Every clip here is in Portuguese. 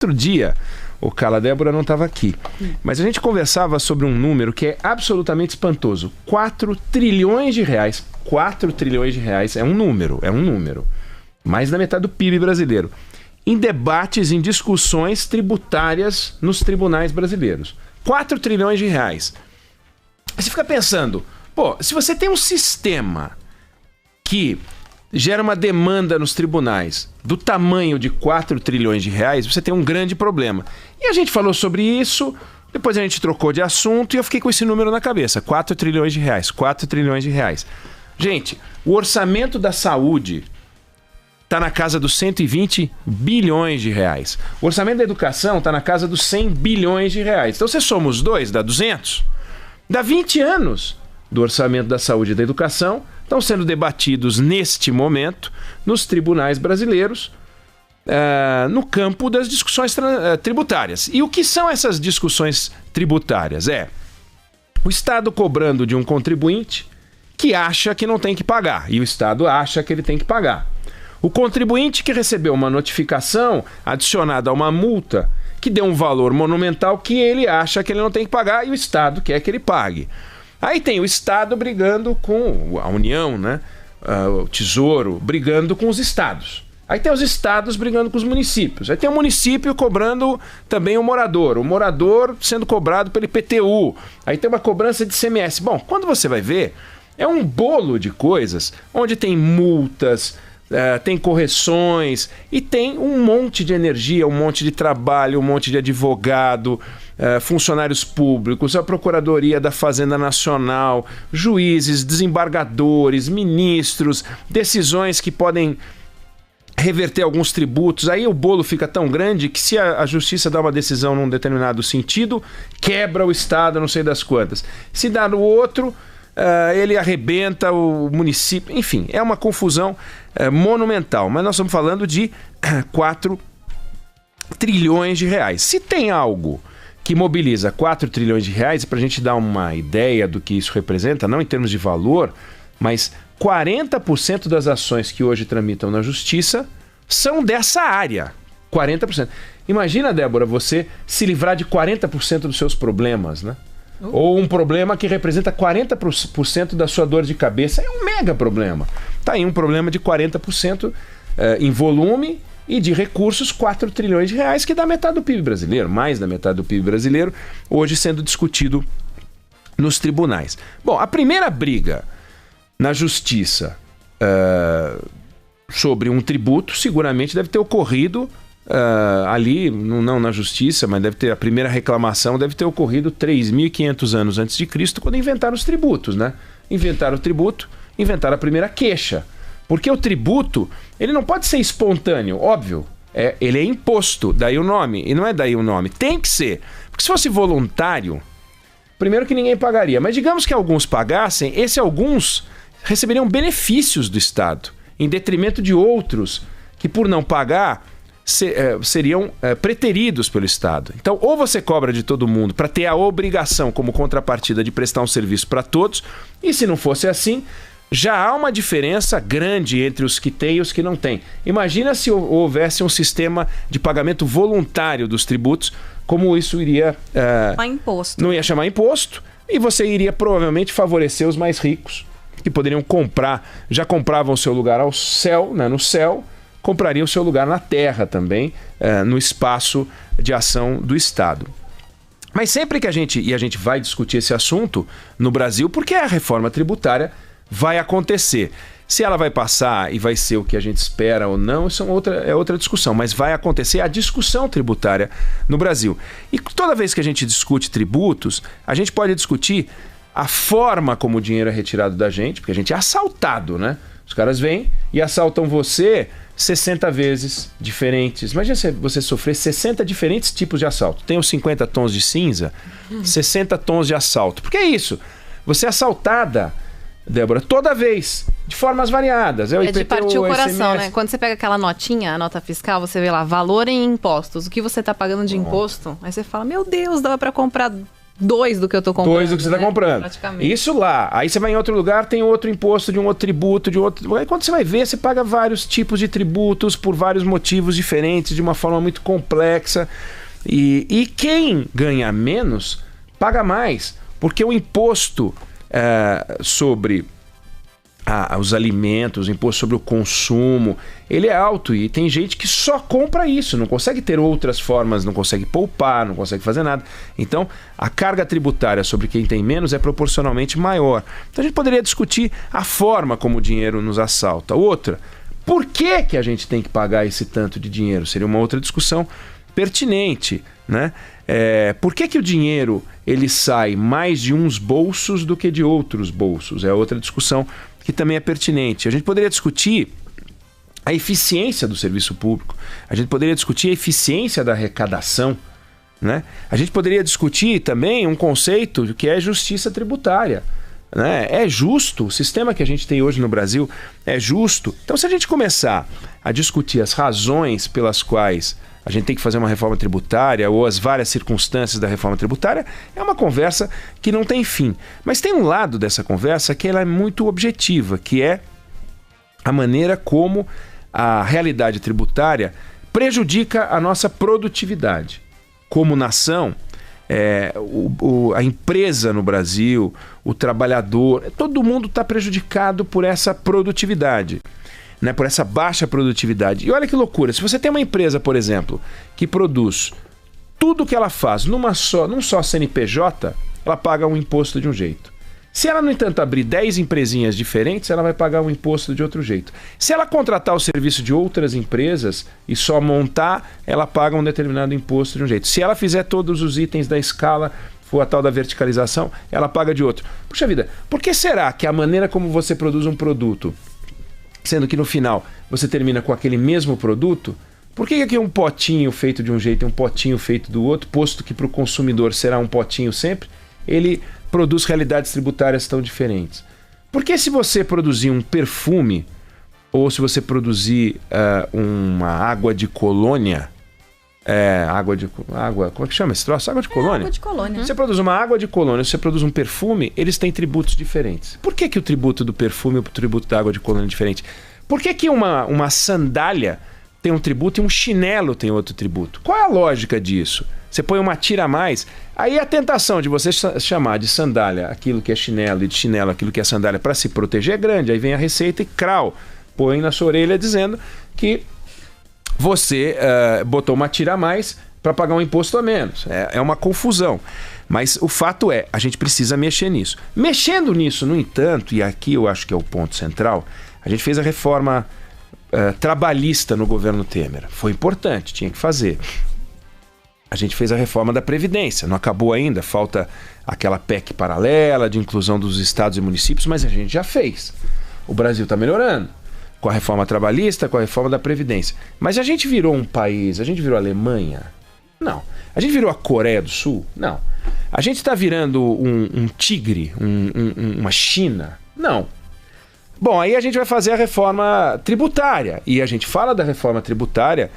outro dia, o Carla, Débora não estava aqui, mas a gente conversava sobre um número que é absolutamente espantoso. 4 trilhões de reais. 4 trilhões de reais é um número. Mais da metade do PIB brasileiro. Em debates, em discussões tributárias nos tribunais brasileiros. 4 trilhões de reais. Você fica pensando, se você tem um sistema que gera uma demanda nos tribunais do tamanho de 4 trilhões de reais, você tem um grande problema. E a gente falou sobre isso, depois a gente trocou de assunto e eu fiquei com esse número na cabeça. 4 trilhões de reais, 4 trilhões de reais. Gente, o orçamento da saúde está na casa dos 120 bilhões de reais. O orçamento da educação está na casa dos 100 bilhões de reais. Então, você soma os dois, dá 200. Dá 20 anos do orçamento da saúde e da educação estão sendo debatidos neste momento nos tribunais brasileiros, no campo das discussões tributárias. E o que são essas discussões tributárias? O Estado cobrando de um contribuinte que acha que não tem que pagar, e o Estado acha que ele tem que pagar. O contribuinte que recebeu uma notificação adicionada a uma multa que deu um valor monumental que ele acha que ele não tem que pagar e o Estado quer que ele pague. Aí tem o Estado brigando com a União, né? O Tesouro brigando com os estados. Aí tem os estados brigando com os municípios. Aí tem o município cobrando também o morador sendo cobrado pelo IPTU. Aí tem uma cobrança de ICMS. Bom, quando você vai ver, é um bolo de coisas onde tem multas, tem correções e tem um monte de energia, um monte de trabalho, um monte de advogado, funcionários públicos, a Procuradoria da Fazenda Nacional, juízes, desembargadores, ministros, decisões que podem reverter alguns tributos. Aí o bolo fica tão grande que se a justiça dá uma decisão num determinado sentido, quebra o Estado, não sei das quantas. Se dá no outro, ele arrebenta o município. Enfim, é uma confusão monumental. Mas nós estamos falando de 4 trilhões de reais. Se tem algo que mobiliza 4 trilhões de reais, para a gente dar uma ideia do que isso representa, não em termos de valor, mas 40% das ações que hoje tramitam na justiça são dessa área. 40%. Imagina, Débora, você se livrar de 40% dos seus problemas, né? Ou um problema que representa 40% da sua dor de cabeça. É um mega problema. Tá aí um problema de 40% em volume e de recursos, 4 trilhões de reais, que dá metade do PIB brasileiro, mais da metade do PIB brasileiro, hoje sendo discutido nos tribunais. Bom, a primeira briga na justiça sobre um tributo seguramente deve ter ocorrido ali, não na justiça, mas deve ter, a primeira reclamação deve ter ocorrido 3.500 anos antes de Cristo, quando inventaram os tributos, né? Inventaram o tributo, inventaram a primeira queixa. Porque o tributo, ele não pode ser espontâneo, óbvio. Ele é imposto, daí o nome. E não é daí o nome. Tem que ser. Porque se fosse voluntário, primeiro que ninguém pagaria. Mas digamos que alguns pagassem, alguns receberiam benefícios do Estado, em detrimento de outros que, por não pagar, seriam preteridos pelo Estado. Então, ou você cobra de todo mundo para ter a obrigação como contrapartida de prestar um serviço para todos, e se não fosse assim, já há uma diferença grande entre os que têm e os que não têm. Imagina se houvesse um sistema de pagamento voluntário dos tributos, como isso iria... imposto. Não ia chamar imposto, e você iria provavelmente favorecer os mais ricos, que poderiam já compravam o seu lugar ao céu, né, no céu, comprariam o seu lugar na terra também, no espaço de ação do Estado. Mas sempre que a gente vai discutir esse assunto no Brasil, porque a reforma tributária vai acontecer. Se ela vai passar e vai ser o que a gente espera ou não, isso é outra discussão, mas vai acontecer a discussão tributária no Brasil. E toda vez que a gente discute tributos, a gente pode discutir a forma como o dinheiro é retirado da gente, porque a gente é assaltado, né? Os caras vêm e assaltam você 60 vezes diferentes. Imagina você sofrer 60 diferentes tipos de assalto. Tem os 50 tons de cinza, 60 tons de assalto. Porque é isso. Você é assaltada, Débora, toda vez, de formas variadas. É de partir o coração, SMS. Né? Quando você pega aquela notinha, a nota fiscal, você vê lá, valor em impostos. O que você está pagando de imposto? Aí você fala, meu Deus, dava para comprar 2 do que eu tô comprando. 2 do que você está comprando. Praticamente. Isso lá. Aí você vai em outro lugar, tem outro imposto de um outro tributo, de outro. Aí quando você vai ver, você paga vários tipos de tributos por vários motivos diferentes, de uma forma muito complexa. E quem ganha menos, paga mais. Porque o imposto sobre os alimentos, o imposto sobre o consumo, ele é alto e tem gente que só compra isso, não consegue ter outras formas, não consegue poupar, não consegue fazer nada. Então, a carga tributária sobre quem tem menos é proporcionalmente maior. Então, a gente poderia discutir a forma como o dinheiro nos assalta. Outra, por que a gente tem que pagar esse tanto de dinheiro? Seria uma outra discussão pertinente, né? Por que o dinheiro ele sai mais de uns bolsos do que de outros bolsos? É outra discussão que também é pertinente. A gente poderia discutir a eficiência do serviço público, a gente poderia discutir a eficiência da arrecadação, né? A gente poderia discutir também um conceito que é justiça tributária, né? É justo, o sistema que a gente tem hoje no Brasil é justo. Então, se a gente começar a discutir as razões pelas quais a gente tem que fazer uma reforma tributária ou as várias circunstâncias da reforma tributária, é uma conversa que não tem fim. Mas tem um lado dessa conversa que ela é muito objetiva, que é a maneira como a realidade tributária prejudica a nossa produtividade. Como nação, a empresa no Brasil, o trabalhador, todo mundo está prejudicado por essa produtividade. Né, por essa baixa produtividade. E olha que loucura, se você tem uma empresa, por exemplo, que produz tudo que ela faz num só CNPJ, ela paga um imposto de um jeito. Se ela, no entanto, abrir 10 empresinhas diferentes, ela vai pagar um imposto de outro jeito. Se ela contratar o serviço de outras empresas e só montar, ela paga um determinado imposto de um jeito. Se ela fizer todos os itens da escala, for a tal da verticalização, ela paga de outro. Puxa vida, por que será que a maneira como você produz um produto, sendo que no final você termina com aquele mesmo produto, por que aqui um potinho feito de um jeito e um potinho feito do outro, posto que para o consumidor será um potinho sempre, ele produz realidades tributárias tão diferentes? Por que se você produzir um perfume ou se você produzir uma água de colônia, como é que chama esse troço? Água de colônia? Água de colônia. Você produz uma água de colônia, você produz um perfume, eles têm tributos diferentes. Por que o tributo do perfume e o tributo da água de colônia é diferente? Por que uma sandália tem um tributo e um chinelo tem outro tributo? Qual é a lógica disso? Você põe uma tira a mais, aí a tentação de você chamar de sandália aquilo que é chinelo e de chinelo aquilo que é sandália para se proteger é grande. Aí vem a Receita e põe na sua orelha dizendo que você botou uma tira a mais para pagar um imposto a menos. É uma confusão. Mas o fato é, a gente precisa mexer nisso. Mexendo nisso, no entanto, e aqui eu acho que é o ponto central, a gente fez a reforma trabalhista no governo Temer. Foi importante, tinha que fazer. A gente fez a reforma da Previdência. Não acabou ainda, falta aquela PEC paralela de inclusão dos estados e municípios, mas a gente já fez. O Brasil está melhorando. Com a reforma trabalhista, com a reforma da Previdência. Mas a gente virou um país, a gente virou a Alemanha? Não. A gente virou a Coreia do Sul? Não. A gente está virando um tigre, uma China? Não. Bom, aí a gente vai fazer a reforma tributária. E a gente fala da reforma tributária,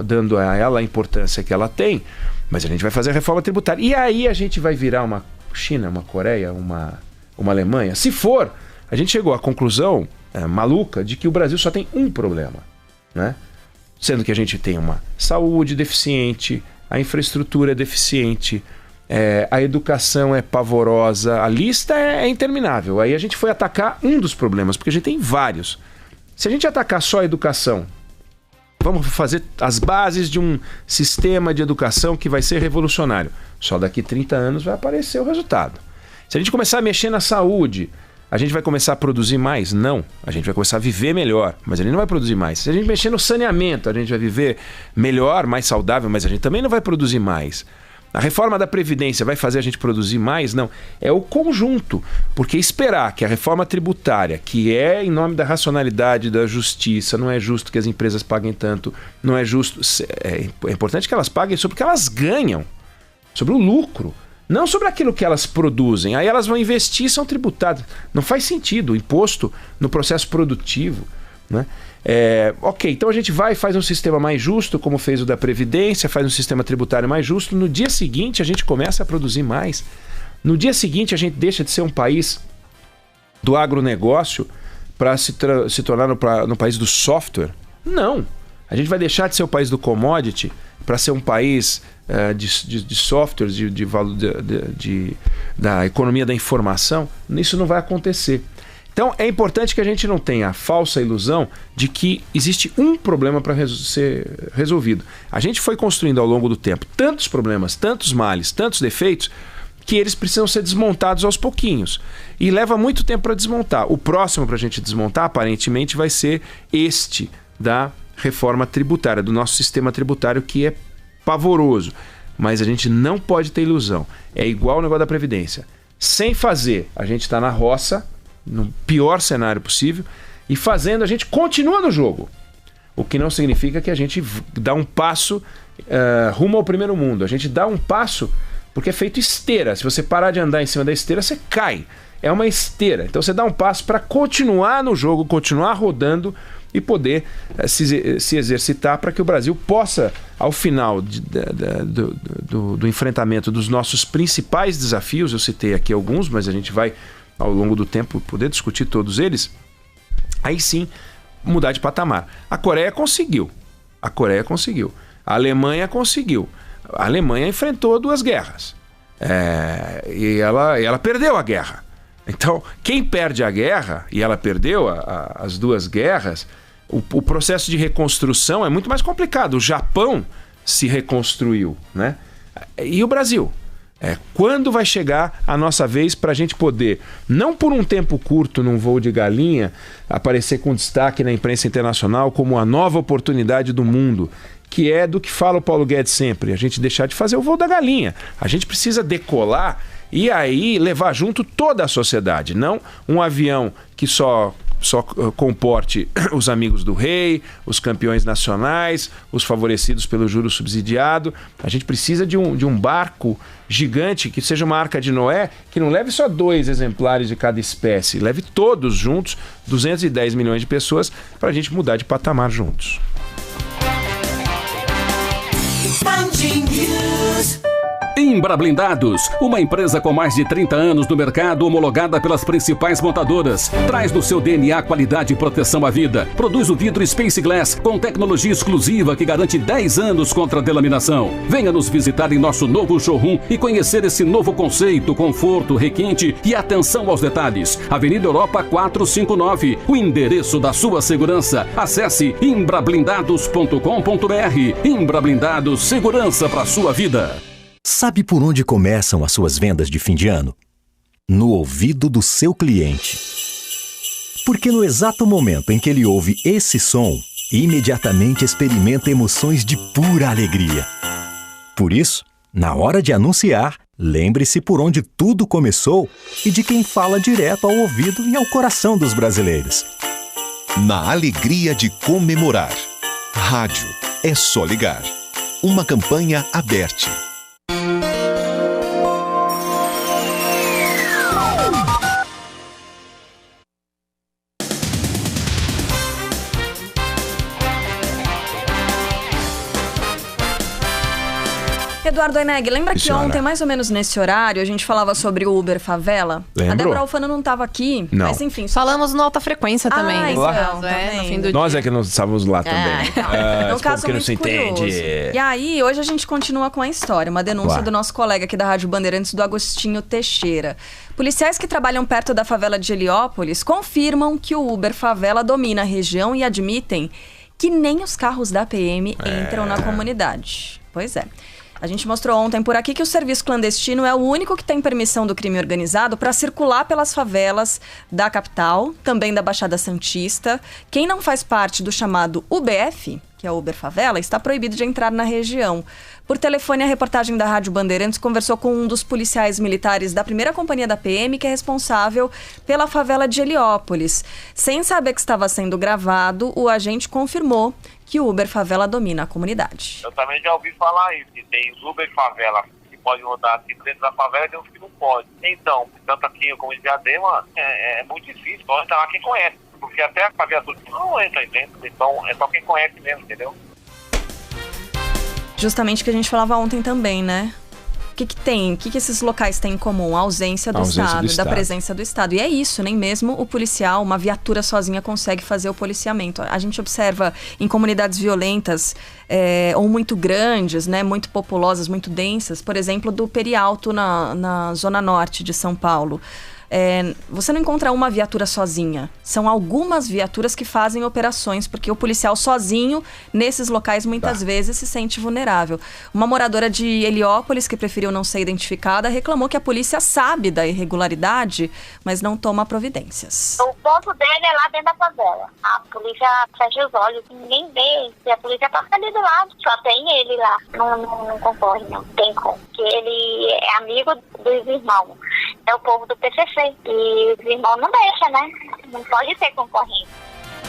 dando a ela a importância que ela tem, mas a gente vai fazer a reforma tributária. E aí a gente vai virar uma China, uma Coreia, uma Alemanha? Se for, a gente chegou à conclusão maluca de que o Brasil só tem um problema, né? Sendo que a gente tem uma saúde deficiente, a infraestrutura é deficiente, a educação é pavorosa, a lista é interminável. Aí a gente foi atacar um dos problemas, porque a gente tem vários. Se a gente atacar só a educação, vamos fazer as bases de um sistema de educação que vai ser revolucionário. Só daqui 30 anos vai aparecer o resultado. Se a gente começar a mexer na saúde, a gente vai começar a produzir mais? Não. A gente vai começar a viver melhor, mas a gente não vai produzir mais. Se a gente mexer no saneamento, a gente vai viver melhor, mais saudável, mas a gente também não vai produzir mais. A reforma da Previdência vai fazer a gente produzir mais? Não. É o conjunto. Porque esperar que a reforma tributária, que é em nome da racionalidade, da justiça, não é justo que as empresas paguem tanto, não é justo... É importante que elas paguem sobre o que elas ganham, sobre o lucro. Não sobre aquilo que elas produzem. Aí elas vão investir e são tributadas. Não faz sentido. O imposto no processo produtivo, né? Ok, então a gente vai e faz um sistema mais justo, como fez o da Previdência, faz um sistema tributário mais justo. No dia seguinte a gente começa a produzir mais. No dia seguinte a gente deixa de ser um país do agronegócio para se tornar no país do software. Não, a gente vai deixar de ser o país do commodity para ser um país de softwares, da economia da informação. Isso não vai acontecer. Então é importante que a gente não tenha a falsa ilusão de que existe um problema para ser resolvido. A gente foi construindo ao longo do tempo tantos problemas, tantos males, tantos defeitos, que eles precisam ser desmontados aos pouquinhos. E leva muito tempo para desmontar. O próximo para a gente desmontar, aparentemente, vai ser este da reforma tributária, do nosso sistema tributário, que é pavoroso. Mas a gente não pode ter ilusão. É igual o negócio da Previdência. Sem fazer, a gente está na roça, no pior cenário possível, e fazendo, a gente continua no jogo. O que não significa que a gente dá um passo rumo ao primeiro mundo. A gente dá um passo porque é feito esteira. Se você parar de andar em cima da esteira, você cai. É uma esteira. Então você dá um passo para continuar no jogo, continuar rodando e poder se exercitar para que o Brasil possa, ao final do enfrentamento dos nossos principais desafios, eu citei aqui alguns, mas a gente vai ao longo do tempo poder discutir todos eles, aí sim mudar de patamar. A Coreia conseguiu. A Alemanha conseguiu. A Alemanha enfrentou 2 guerras. E ela perdeu a guerra. Então, quem perde a guerra, e ela perdeu as 2 guerras, o processo de reconstrução é muito mais complicado. O Japão se reconstruiu, né? E o Brasil? Quando vai chegar a nossa vez para a gente poder, não por um tempo curto num voo de galinha, aparecer com destaque na imprensa internacional como a nova oportunidade do mundo, que é do que fala o Paulo Guedes sempre, a gente deixar de fazer o voo da galinha. A gente precisa decolar e aí levar junto toda a sociedade, não um avião que só comporte os amigos do rei, os campeões nacionais, os favorecidos pelo juro subsidiado. A gente precisa de um barco gigante que seja uma Arca de Noé, que não leve só 2 exemplares de cada espécie, leve todos juntos, 210 milhões de pessoas, para a gente mudar de patamar juntos. Imbra Blindados, uma empresa com mais de 30 anos no mercado, homologada pelas principais montadoras. Traz no seu DNA qualidade e proteção à vida. Produz o vidro Space Glass com tecnologia exclusiva que garante 10 anos contra a delaminação. Venha nos visitar em nosso novo showroom e conhecer esse novo conceito, conforto, requinte e atenção aos detalhes. Avenida Europa 459, o endereço da sua segurança. Acesse imbrablindados.com.br. Imbra Blindados, segurança para sua vida. Sabe por onde começam as suas vendas de fim de ano? No ouvido do seu cliente. Porque no exato momento em que ele ouve esse som, imediatamente experimenta emoções de pura alegria. Por isso, na hora de anunciar, lembre-se por onde tudo começou e de quem fala direto ao ouvido e ao coração dos brasileiros. Na alegria de comemorar. Rádio é só ligar. Uma campanha aberta. Eduardo Eneg, lembra que ontem, mais ou menos nesse horário, a gente falava sobre o Uber Favela? Lembro. A Débora Alfano não estava aqui, não. Mas enfim... Falamos no Alta Frequência também. No fim do Nós dia. É que nós estávamos lá também. Então, é um caso muito curioso. E aí, hoje a gente continua com a história. Uma denúncia do nosso colega aqui da Rádio Bandeirantes, do Agostinho Teixeira. Policiais que trabalham perto da favela de Heliópolis confirmam que o Uber Favela domina a região e admitem que nem os carros da PM entram na comunidade. Pois é. A gente mostrou ontem por aqui que o serviço clandestino é o único que tem permissão do crime organizado para circular pelas favelas da capital, também da Baixada Santista. Quem não faz parte do chamado UBF, que é o Uber Favela, está proibido de entrar na região. Por telefone, a reportagem da Rádio Bandeirantes conversou com um dos policiais militares da primeira companhia da PM, que é responsável pela favela de Heliópolis. Sem saber que estava sendo gravado, o agente confirmou que o Uber Favela domina a comunidade. Eu também já ouvi falar isso, que tem os Uber Favela que podem rodar assim dentro da favela e tem uns que não podem. Então, tanto aqui como em Diadema, é muito difícil, pode estar lá quem conhece. porque até a viatura não entra aí dentro, então é só quem conhece mesmo, entendeu? Justamente o que a gente falava ontem também, né? O que esses locais têm em comum? A ausência do Estado, da presença do Estado. E é isso, nem mesmo o policial, uma viatura sozinha consegue fazer o policiamento. A gente observa em comunidades violentas ou muito grandes, né, muito populosas, muito densas, por exemplo, do Perialto na zona norte de São Paulo. Você não encontra uma viatura sozinha. São algumas viaturas que fazem operações, porque o policial sozinho, nesses locais, muitas vezes se sente vulnerável. Uma moradora de Heliópolis, que preferiu não ser identificada, reclamou que a polícia sabe da irregularidade, mas não toma providências. O ponto dele é lá dentro da favela. A polícia fecha os olhos, ninguém vê. Se a polícia passa ali do lado, só tem ele lá. Não concorre, não tem como. Porque ele é amigo dos irmãos. É o povo do PCC. E os irmãos não deixam, né? Não pode ter concorrência.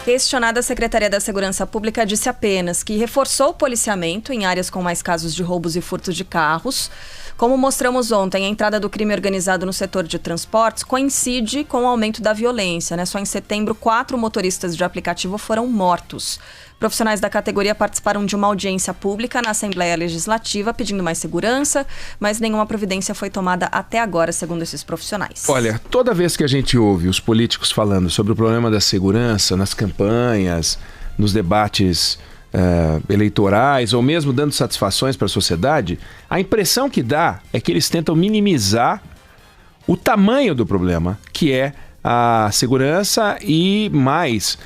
Questionada, a Secretaria da Segurança Pública disse apenas que reforçou o policiamento em áreas com mais casos de roubos e furtos de carros. Como mostramos ontem, a entrada do crime organizado no setor de transportes coincide com o aumento da violência, né? Só em setembro, 4 motoristas de aplicativo foram mortos. Profissionais da categoria participaram de uma audiência pública na Assembleia Legislativa pedindo mais segurança, mas nenhuma providência foi tomada até agora, segundo esses profissionais. Olha, toda vez que a gente ouve os políticos falando sobre o problema da segurança nas campanhas, nos debates eleitorais ou mesmo dando satisfações para a sociedade, a impressão que dá é que eles tentam minimizar o tamanho do problema, que é a segurança e mais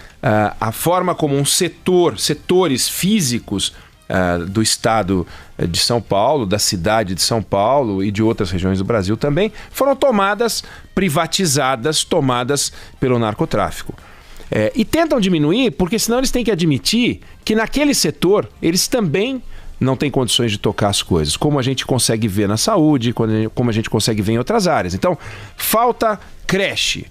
a forma como setores físicos do estado de São Paulo, da cidade de São Paulo e de outras regiões do Brasil também, foram privatizadas, tomadas pelo narcotráfico. E tentam diminuir porque senão eles têm que admitir que naquele setor eles também não têm condições de tocar as coisas, como a gente consegue ver na saúde, como a gente consegue ver em outras áreas. Então, falta creche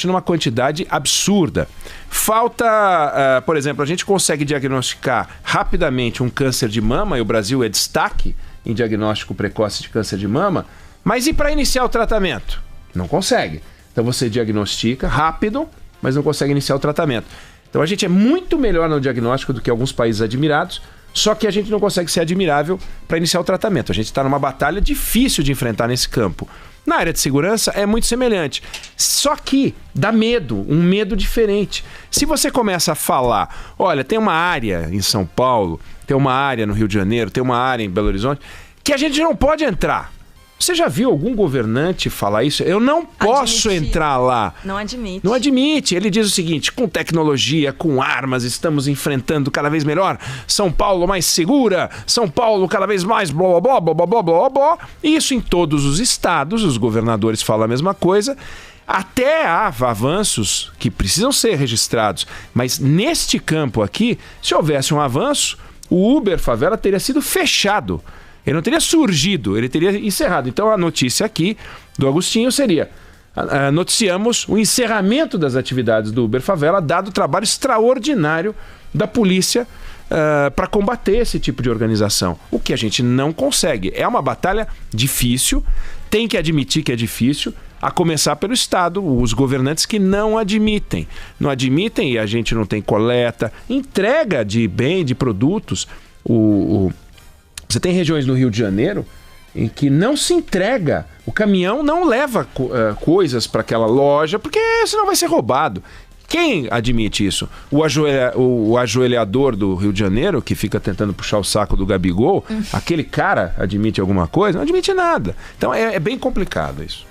numa quantidade absurda. Falta, por exemplo, a gente consegue diagnosticar rapidamente um câncer de mama, e o Brasil é destaque em diagnóstico precoce de câncer de mama, mas e para iniciar o tratamento? Não consegue. Então você diagnostica rápido, mas não consegue iniciar o tratamento. Então a gente é muito melhor no diagnóstico do que alguns países admirados, só que a gente não consegue ser admirável para iniciar o tratamento. A gente está numa batalha difícil de enfrentar nesse campo. Na área de segurança é muito semelhante, só que dá medo, um medo diferente. Se você começa a falar, olha, tem uma área em São Paulo, tem uma área no Rio de Janeiro, tem uma área em Belo Horizonte, que a gente não pode entrar. Você já viu algum governante falar isso? Eu não posso entrar lá. Não admite. Não admite. Ele diz o seguinte: com tecnologia, com armas, estamos enfrentando cada vez melhor. São Paulo mais segura. São Paulo cada vez mais blá, blá, blá, blá, blá, blá, blá. Isso em todos os estados. Os governadores falam a mesma coisa. Até há avanços que precisam ser registrados. Mas neste campo aqui, se houvesse um avanço, o Uber Favela teria sido fechado. Ele não teria surgido, ele teria encerrado. Então a notícia aqui do Agostinho seria: noticiamos o encerramento das atividades do Uber Favela, dado o trabalho extraordinário da polícia para combater esse tipo de organização. O que a gente não consegue. É uma batalha difícil, tem que admitir que é difícil, a começar pelo Estado, os governantes que não admitem. Não admitem e a gente não tem coleta, entrega de de produtos. Você tem regiões no Rio de Janeiro em que não se entrega, o caminhão não leva coisas para aquela loja, porque senão vai ser roubado. Quem admite isso? O ajoelhador do Rio de Janeiro, que fica tentando puxar o saco do Gabigol, aquele cara admite alguma coisa? Não admite nada. Então é bem complicado isso.